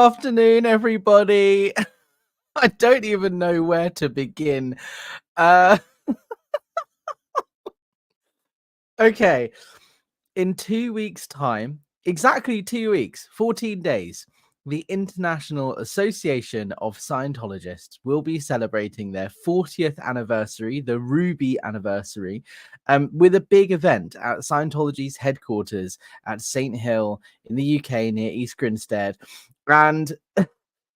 afternoon, everybody. I don't even know where to begin. Uh, okay, in 2 weeks' time, exactly 2 weeks, 14 days, the International Association of Scientologists will be celebrating their 40th anniversary, the Ruby anniversary, with a big event at Scientology's headquarters at St. Hill in the UK near East Grinstead. And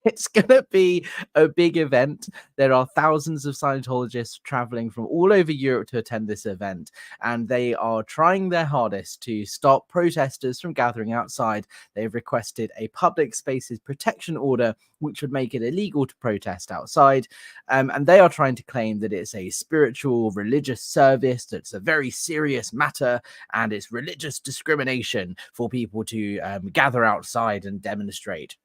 it's going to be a big event. There are thousands of Scientologists traveling from all over Europe to attend this event, and they are trying their hardest to stop protesters from gathering outside. They've requested a public spaces protection order, which would make it illegal to protest outside. And they are trying to claim that it's a spiritual, religious service, that's a very serious matter, and it's religious discrimination for people to gather outside and demonstrate.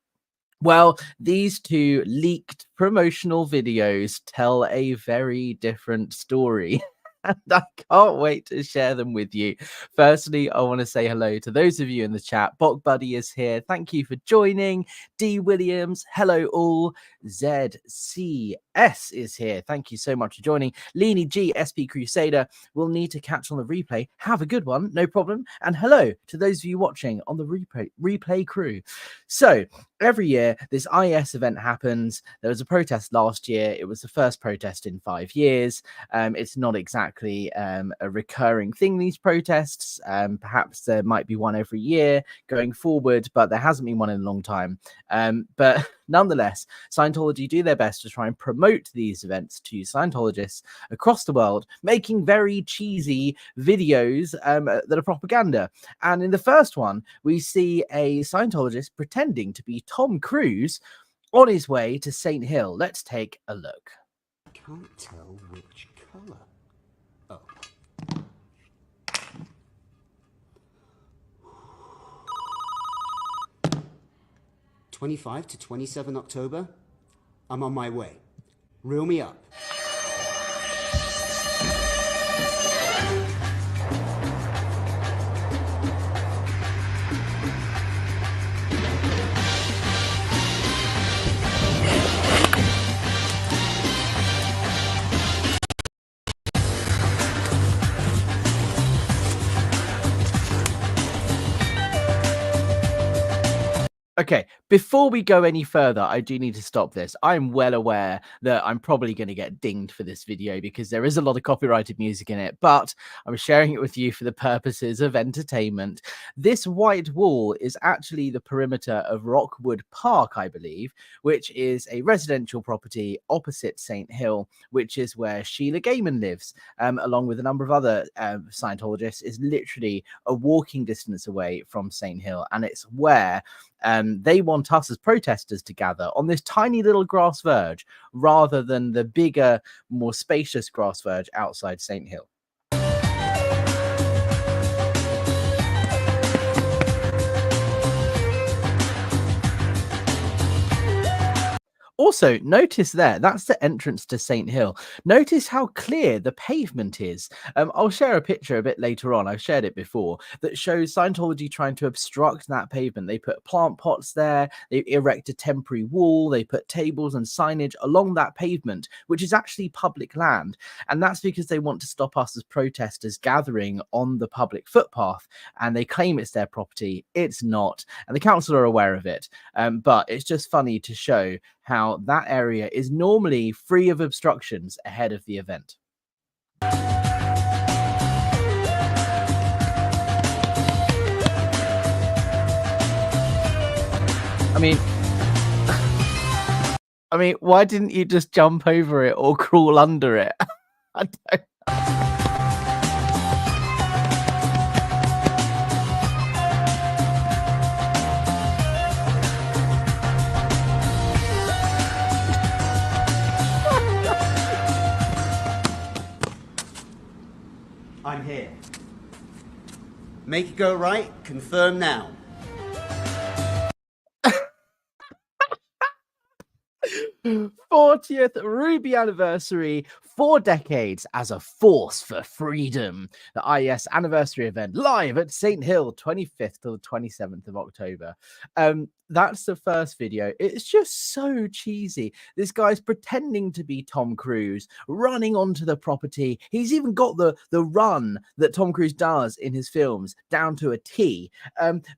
Well, these two leaked promotional videos tell a very different story. And I can't wait to share them with you. Firstly, I want to say hello to those of you in the chat. Bok Buddy is here. Thank you for joining. D. Williams, hello all. ZCS is here. Thank you so much for joining. Leanie G, SP Crusader, will need to catch on the replay. Have a good one, no problem. And hello to those of you watching on the replay crew. So, every year, this IAS event happens. There was a protest last year. It was the first protest in 5 years. It's not exactly a recurring thing, these protests. Perhaps there might be one every year going forward, but there hasn't been one in a long time. But nonetheless, Scientology do their best to try and promote these events to Scientologists across the world, making very cheesy videos that are propaganda. And in the first one, we see a Scientologist pretending to be Tom Cruise on his way to St. Hill. Let's take a look. I can't tell which colour. Oh. (25 to 27 October. I'm on my way. Reel me up. Okay, before we go any further, I do need to stop this. I'm well aware that I'm probably going to get dinged for this video because there is a lot of copyrighted music in it, but I'm sharing it with you for the purposes of entertainment. This white wall is actually the perimeter of Rockwood Park, I believe, which is a residential property opposite St. Hill, which is where Sheila Gaiman lives, along with a number of other Scientologists. Is literally a walking distance away from St. Hill, and it's where they want us as protesters to gather on this tiny little grass verge rather than the bigger, more spacious grass verge outside St. Hill. Also, notice that's the entrance to St. Hill. Notice how clear the pavement is. I'll share a picture a bit later on. I've shared it before that shows Scientology trying to obstruct that pavement. They put plant pots there. They erect a temporary wall. They put tables and signage along that pavement, which is actually public land. And that's because they want to stop us as protesters gathering on the public footpath. And they claim it's their property. It's not. And the council are aware of it. But it's just funny to show how that area is normally free of obstructions ahead of the event. I mean, why didn't you just jump over it or crawl under it? I don't. I'm here. Make it go right. Confirm now. 40th Ruby anniversary, 4 decades as a force for freedom. The IAS anniversary event live at St. Hill, 25th to the 27th of October. That's the first video. It's just so cheesy. This guy's pretending to be Tom Cruise, running onto the property. He's even got the run that Tom Cruise does in his films down to a T.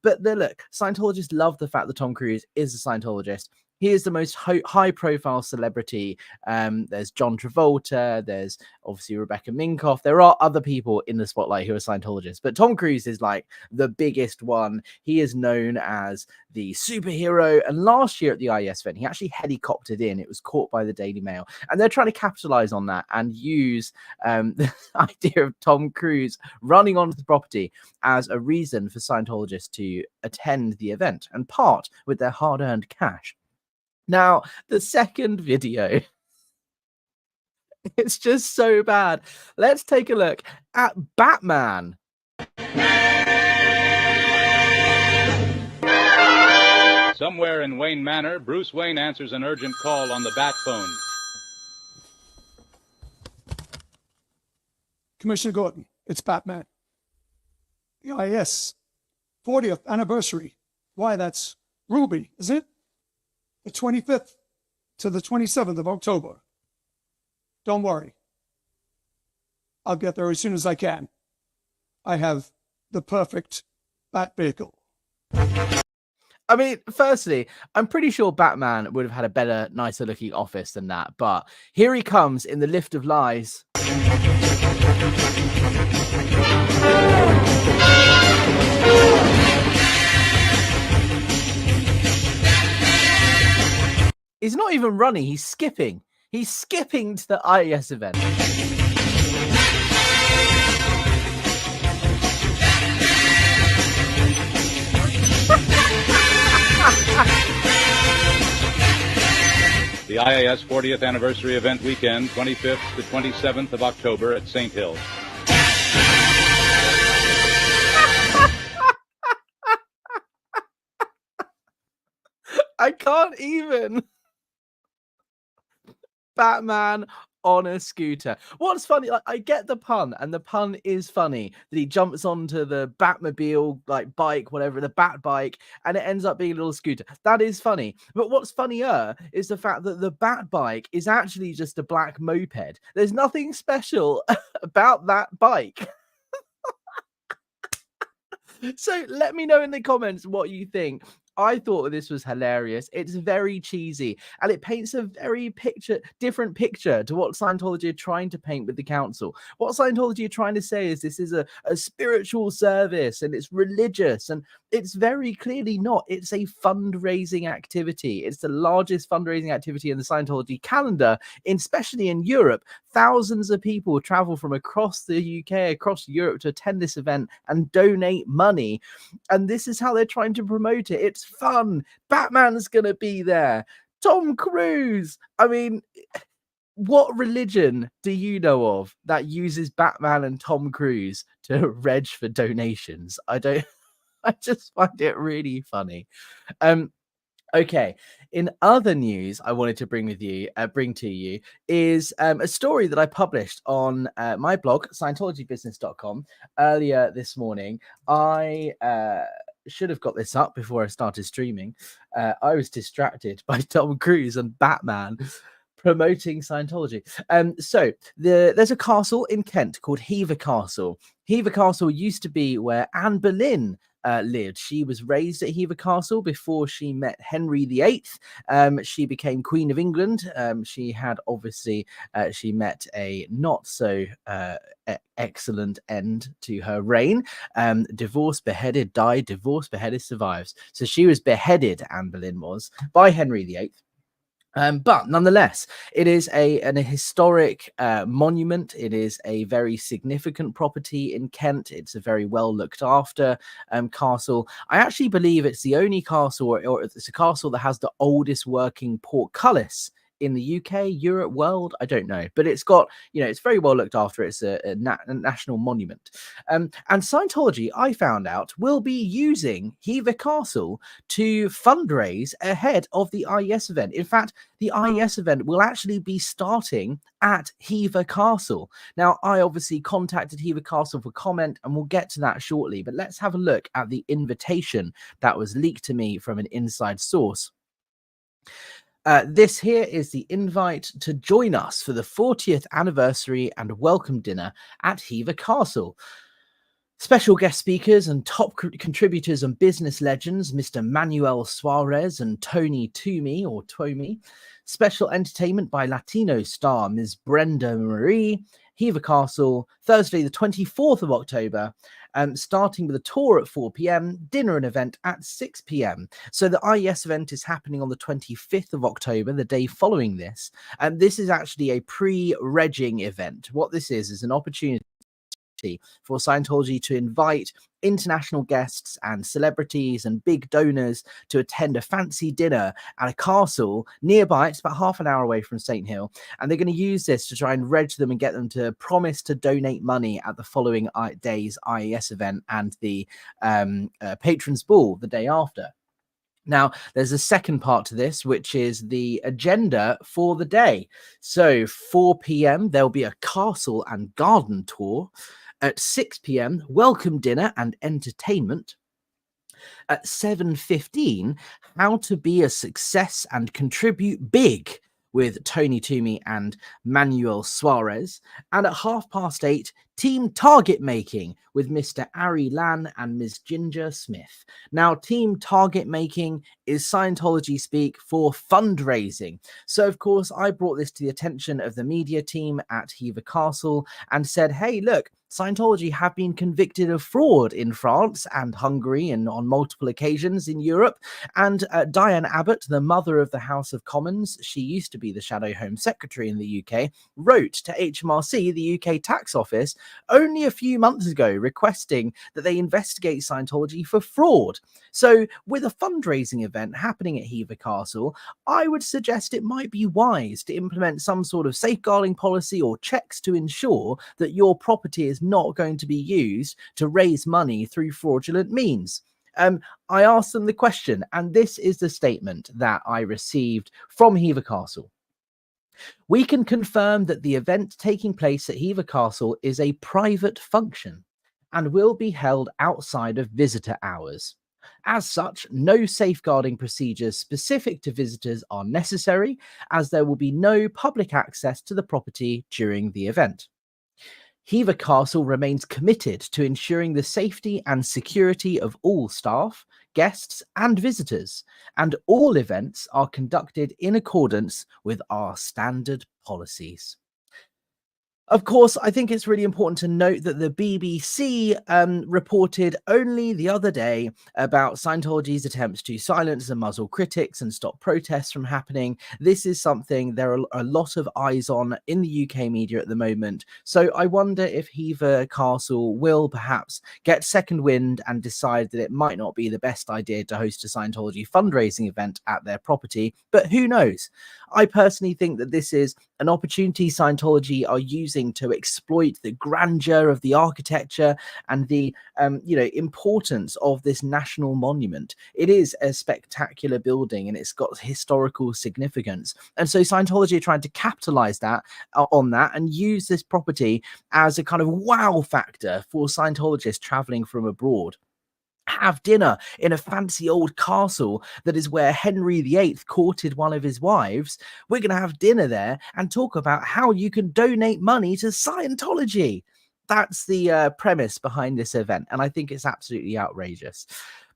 But look, Scientologists love the fact that Tom Cruise is a Scientologist. He is the most high-profile celebrity. There's John Travolta. There's obviously Rebecca Minkoff. There are other people in the spotlight who are Scientologists, but Tom Cruise is like the biggest one. He is known as the superhero. And last year at the IAS event, he actually helicoptered in. It was caught by the Daily Mail, and they're trying to capitalize on that and use the idea of Tom Cruise running onto the property as a reason for Scientologists to attend the event and part with their hard-earned cash. Now, the second video, it's just so bad. Let's take a look at Batman. Somewhere in Wayne Manor, Bruce Wayne answers an urgent call on the bat phone. Commissioner Gordon, it's Batman. The IAS 40th anniversary. Why, that's Ruby, is it? The 25th to the 27th of October. Don't worry. I'll get there as soon as I can. I have the perfect bat vehicle. I mean, firstly, I'm pretty sure Batman would have had a better, nicer looking office than that. But here he comes in the lift of lies. He's not even running, he's skipping. He's skipping to the IAS event. The IAS 40th anniversary event weekend, 25th to 27th of October at St. Hills. I can't even. Batman on a scooter. What's funny, like, I get the pun, and the pun is funny, that he jumps onto the Batmobile, like, bike, whatever, the Bat bike, and it ends up being a little scooter. That is funny. But what's funnier is the fact that the Bat bike is actually just a black moped. There's nothing special about that bike. So let me know in the comments what you think. I thought this was hilarious. It's very cheesy, and it paints a very different picture to what Scientology are trying to paint with the council. What Scientology are trying to say is this is a spiritual service and it's religious, and it's very clearly not. It's a fundraising activity. It's the largest fundraising activity in the Scientology calendar, especially in Europe. Thousands of people travel from across the UK, across Europe to attend this event and donate money. And this is how they're trying to promote it. It's fun. Batman's going to be there. Tom Cruise. I mean, what religion do you know of that uses Batman and Tom Cruise to reg for donations? I just find it really funny. Okay, in other news, I wanted to bring to you is a story that I published on my blog, Scientologybusiness.com, earlier this morning. I should have got this up before I started streaming. I was distracted by Tom Cruise and Batman promoting Scientology. So there's a castle in Kent called Hever Castle. Hever Castle used to be where Anne Boleyn lived. She was raised at Hever Castle before she met Henry VIII. She became Queen of England. She had obviously she met a not so excellent end to her reign. Divorced, beheaded, died, divorced, beheaded, survives. So she was beheaded, Anne Boleyn was, by Henry VIII. But nonetheless, it is a historic monument. It is a very significant property in Kent. It's a very well looked after castle. I actually believe it's the only castle, or it's a castle that has the oldest working portcullis in the UK, Europe, world, I don't know, but it's got, it's very well looked after. It's a national monument. And Scientology, I found out, will be using Hever Castle to fundraise ahead of the IAS event. In fact, the IAS event will actually be starting at Hever Castle. Now, I obviously contacted Hever Castle for comment, and we'll get to that shortly, but let's have a look at the invitation that was leaked to me from an inside source. This here is the invite to join us for the 40th anniversary and welcome dinner at Hever Castle. Special guest speakers and top contributors and business legends, Mr. Manuel Suarez and Tony Toomey, or Tomey. Special entertainment by Latino star Ms. Brenda Marie. Hever Castle, Thursday the 24th of October, starting with a tour at 4 p.m, dinner and event at 6 p.m. So the IES event is happening on the 25th of October, the day following this. And this is actually a pre-regging event. What this is an opportunity for Scientology to invite international guests and celebrities and big donors to attend a fancy dinner at a castle nearby. It's about half an hour away from St. Hill, and they're going to use this to try and reg them and get them to promise to donate money at the following day's IES event and the Patrons Ball the day after. Now, there's a second part to this, which is the agenda for the day. So 4 p.m, there'll be a castle and garden tour. At 6 p.m, welcome dinner and entertainment. At 7:15, how to be a success and contribute big with Tony Toomey and Manuel Suarez. And at 8:30, team target making with Mr. Ari Lan and Ms. Ginger Smith. Now, team target making is Scientology speak for fundraising. So, of course, I brought this to the attention of the media team at Hever Castle and said, hey, look, Scientology have been convicted of fraud in France and Hungary and on multiple occasions in Europe. And Diane Abbott, the mother of the House of Commons, she used to be the Shadow Home Secretary in the UK, wrote to HMRC, the UK tax office, only a few months ago requesting that they investigate Scientology for fraud. So with a fundraising event happening at Hever Castle, I would suggest it might be wise to implement some sort of safeguarding policy or checks to ensure that your property is not going to be used to raise money through fraudulent means. I asked them the question, and this is the statement that I received from Hever Castle. We can confirm that the event taking place at Hever Castle is a private function and will be held outside of visitor hours. As such, no safeguarding procedures specific to visitors are necessary, as there will be no public access to the property during the event. Hever Castle remains committed to ensuring the safety and security of all staff, guests and visitors, and all events are conducted in accordance with our standard policies. Of course, I think it's really important to note that the BBC reported only the other day about Scientology's attempts to silence and muzzle critics and stop protests from happening. This is something there are a lot of eyes on in the UK media at the moment. So I wonder if Hever Castle will perhaps get second wind and decide that it might not be the best idea to host a Scientology fundraising event at their property. But who knows? I personally think that this is an opportunity Scientology are using to exploit the grandeur of the architecture and the importance of this national monument. It is a spectacular building and it's got historical significance, and so Scientology are trying to capitalize that on that and use this property as a kind of wow factor for Scientologists traveling from abroad. Have dinner in a fancy old castle that is where Henry VIII courted one of his wives. We're going to have dinner there and talk about how you can donate money to Scientology. That's the premise behind this event, and I think it's absolutely outrageous.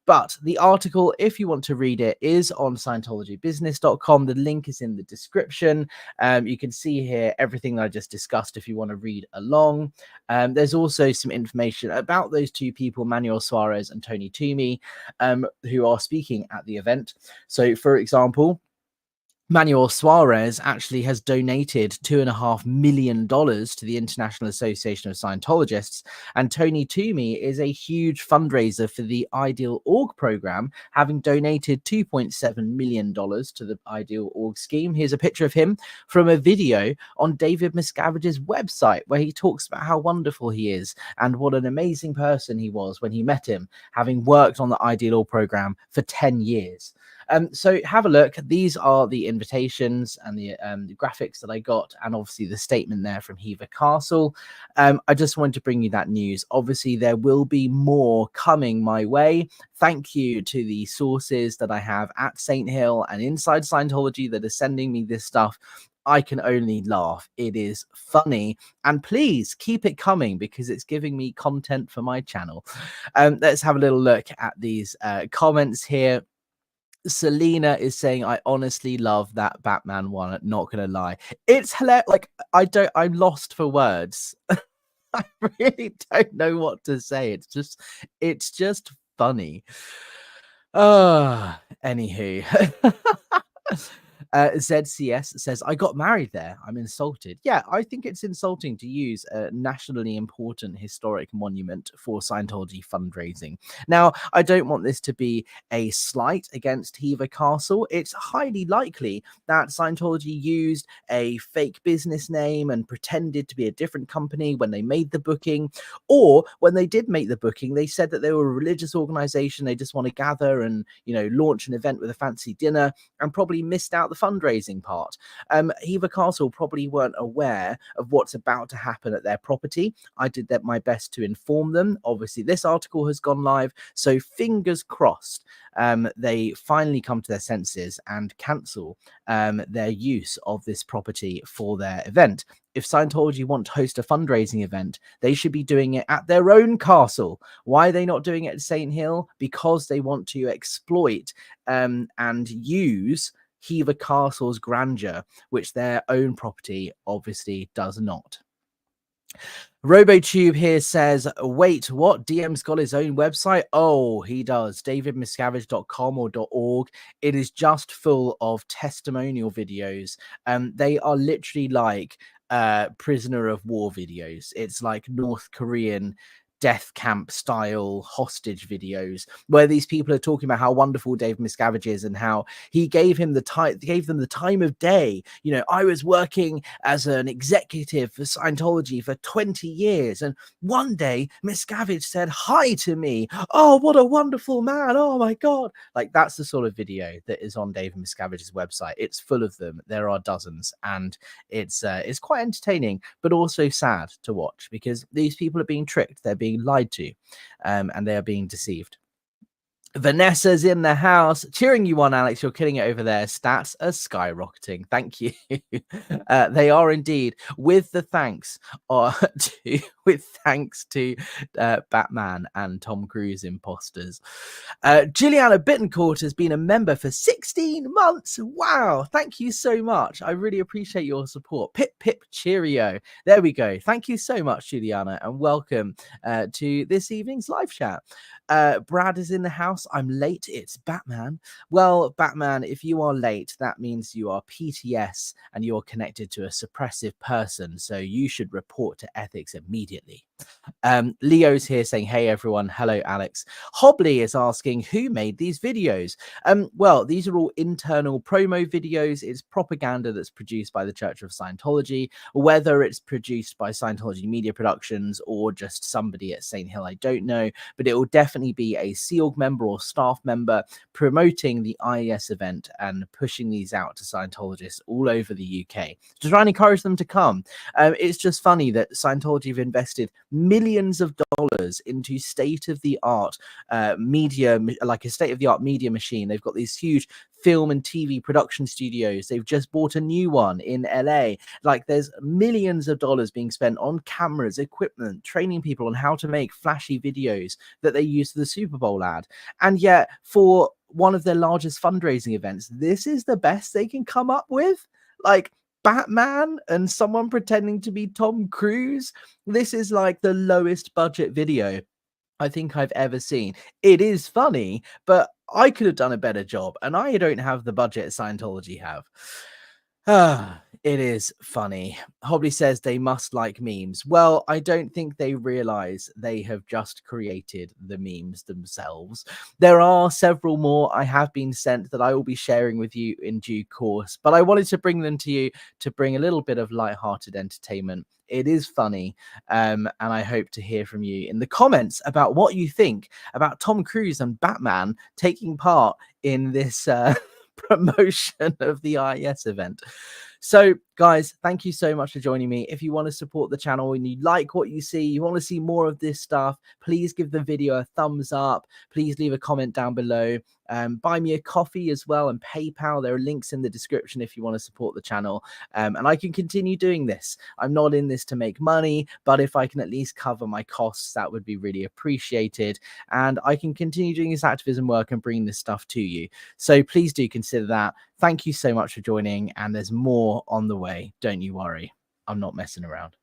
But the article, if you want to read it, is on Scientologybusiness.com. The link is in the description. You can see here everything that I just discussed if you want to read along. There's also some information about those two people, Manuel Suarez and Tony Toomey, who are speaking at the event. So, for example, Manuel Suarez actually has donated $2.5 million to the International Association of Scientologists, and Tony Toomey is a huge fundraiser for the Ideal Org program, having donated $2.7 million to the Ideal Org scheme. Here's a picture of him from a video on David Miscavige's website, where he talks about how wonderful he is and what an amazing person he was when he met him, having worked on the Ideal Org program for 10 years. So have a look. These are the invitations and the graphics that I got, and obviously the statement there from Hever Castle. I just wanted to bring you that news. Obviously, there will be more coming my way. Thank you to the sources that I have at St. Hill and inside Scientology that are sending me this stuff. I can only laugh. It is funny, and please keep it coming because it's giving me content for my channel. Let's have a little look at these comments here. Selena is saying, I honestly love that Batman one. Not gonna lie, it's hilarious. Like, I'm lost for words. I really don't know what to say. It's just funny. Anywho. ZCS says, I got married there. I'm insulted. Yeah, I think it's insulting to use a nationally important historic monument for Scientology fundraising. Now, I don't want this to be a slight against Hever Castle. It's highly likely that Scientology used a fake business name and pretended to be a different company when they made the booking, or when they did make the booking, they said that they were a religious organization. They just want to gather and, launch an event with a fancy dinner, and probably missed out the fundraising part. Hever Castle probably weren't aware of what's about to happen at their property. I did my best to inform them. Obviously, this article has gone live, so fingers crossed they finally come to their senses and cancel their use of this property for their event. If Scientology want to host a fundraising event, they should be doing it at their own castle. Why are they not doing it at St. Hill? Because they want to exploit and use Hever Castle's grandeur, which their own property obviously does not. RoboTube here says, wait, what? DM's got his own website? Oh, he does. davidmiscavige.com or .org. It is just full of testimonial videos. They are literally like prisoner of war videos. It's like North Korean death camp style hostage videos where these people are talking about how wonderful Dave Miscavige is and how he gave them the time of day. I was working as an executive for Scientology for 20 years, and one day Miscavige said hi to me. Oh, what a wonderful man. Oh my God. Like, that's the sort of video that is on Dave Miscavige's website. It's full of them. There are dozens, and it's quite entertaining, but also sad to watch because these people are being tricked. They're being lied to, and they are being deceived. Vanessa's in the house, cheering you on, Alex. You're killing it over there. Stats are skyrocketing. Thank you. They are indeed. With thanks to Batman and Tom Cruise imposters. Juliana Bittencourt has been a member for 16 months. Wow. Thank you so much. I really appreciate your support. Pip, pip, cheerio. There we go. Thank you so much, Juliana, and welcome to this evening's live chat. Brad is in the house. I'm late. It's Batman. Well, Batman, if you are late, that means you are PTS and you're connected to a suppressive person. So you should report to ethics immediately. Leo's here saying, hey everyone. Hello, Alex. Hobley is asking, who made these videos? Well, these are all internal promo videos. It's propaganda that's produced by the Church of Scientology, whether it's produced by Scientology Media Productions or just somebody at St. Hill, I don't know, but it will definitely be a SEALG member or staff member promoting the IAS event and pushing these out to Scientologists all over the UK to try and encourage them to come. It's just funny that Scientology have invested millions of dollars into state-of-the-art media, like a state-of-the-art media machine. They've got these huge film and TV production studios. They've just bought a new one in LA. Like, there's millions of dollars being spent on cameras, equipment, training people on how to make flashy videos that they use for the Super Bowl ad. And yet, for one of their largest fundraising events, this is the best they can come up with. Like, Batman and someone pretending to be Tom Cruise. This is like the lowest budget video I think I've ever seen. It is funny, but I could have done a better job, and I don't have the budget Scientology have. It is funny. Hobley says they must like memes. Well, I don't think they realize they have just created the memes themselves. There are several more I have been sent that I will be sharing with you in due course, but I wanted to bring them to you to bring a little bit of light-hearted entertainment. It is funny, and I hope to hear from you in the comments about what you think about Tom Cruise and Batman taking part in this promotion of the IAS event. So guys, thank you so much for joining me. If you want to support the channel and you like what you see, you want to see more of this stuff, please give the video a thumbs up. Please leave a comment down below. Buy me a coffee as well, and PayPal. There are links in the description if you want to support the channel. And I can continue doing this. I'm not in this to make money, but if I can at least cover my costs, that would be really appreciated. And I can continue doing this activism work and bringing this stuff to you. So please do consider that. Thank you so much for joining, and there's more on the way. Don't you worry. I'm not messing around.